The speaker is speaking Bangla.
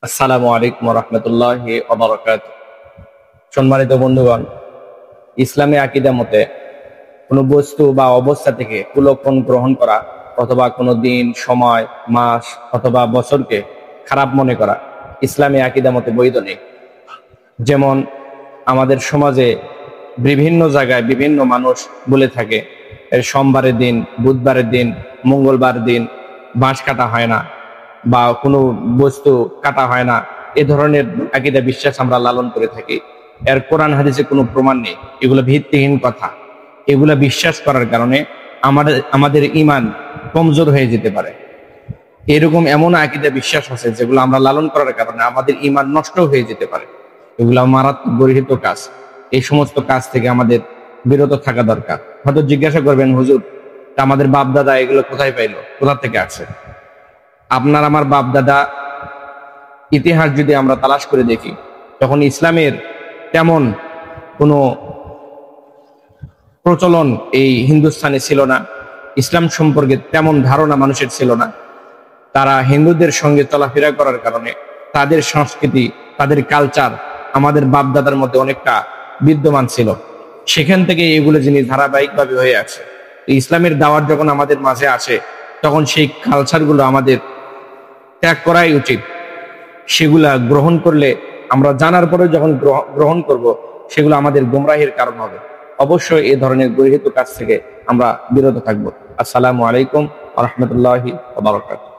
আসসালামু আলাইকুম রহমতুল্লাহি ওয়া বারাকাতুহু। সম্মানিত বন্ধুগণ, ইসলামী আকীদা মতে কোনো বস্তু বা অবস্থা থেকে কুলক্ষণ গ্রহণ করা অথবা কোনো দিন, সময়, মাস অথবা বছরকে খারাপ মনে করা ইসলামী আকীদা মতে বৈধ নেই। যেমন আমাদের সমাজে বিভিন্ন জায়গায় বিভিন্ন মানুষ বলে থাকে সোমবারের দিন, বুধবারের দিন, মঙ্গলবার দিন বাঁশ কাটা হয় না বা কোনো বস্তু কাটা হয় না। এ ধরনের আকীদা বিশ্বাস আমরা লালন করে থাকি। এর কোরআন হাদিসে কোনো প্রমাণ নেই, এগুলো ভিত্তিহীন কথা। এগুলা বিশ্বাস করার কারণে আমাদের ঈমান কমজোর হয়ে যেতে পারে। এরকম এমন আকীদা বিশ্বাস আছে যেগুলো আমরা লালন করার কারণে আমাদের ঈমান নষ্ট হয়ে যেতে পারে। এগুলো মারাত্মক গর্হিত কাজ। এই সমস্ত কাজ থেকে আমাদের বিরত থাকা দরকার। হয়তো জিজ্ঞাসা করবেন, হুজুর আমাদের বাপ দাদা এগুলো কোথায় পাইলো, কোথা থেকে আসে? আপনার আমার বাপ দাদা ইতিহাস যদি আমরা তালাশ করে দেখি, তখন ইসলামের তেমন কোনো প্রচলন এই হিন্দুস্তানে ছিল না। ইসলাম সম্পর্কে তেমন ধারণা মানুষের ছিল না। তারা হিন্দুদের সঙ্গে চলাফেরা করার কারণে তাদের সংস্কৃতি, তাদের কালচার আমাদের বাপ দাদার মধ্যে অনেকটা বিদ্যমান ছিল। সেখান থেকে এগুলো জিনিস ধারাবাহিকভাবে হয়ে আছে। ইসলামের দাওয়াত যখন আমাদের মাঝে আসে, তখন সেই কালচারগুলো আমাদের ত্যাগ করাই উচিত। সেগুলা গ্রহণ করলে, আমরা জানার পরে যখন গ্রহণ করব, সেগুলো আমাদের গোমরাহির কারণ হবে। অবশ্যই এই ধরনের গর্হিত কাজ থেকে আমরা বিরত থাকবো। আসসালামু আলাইকুম ওয়া রাহমাতুল্লাহি ওয়া বারাকাতুহু।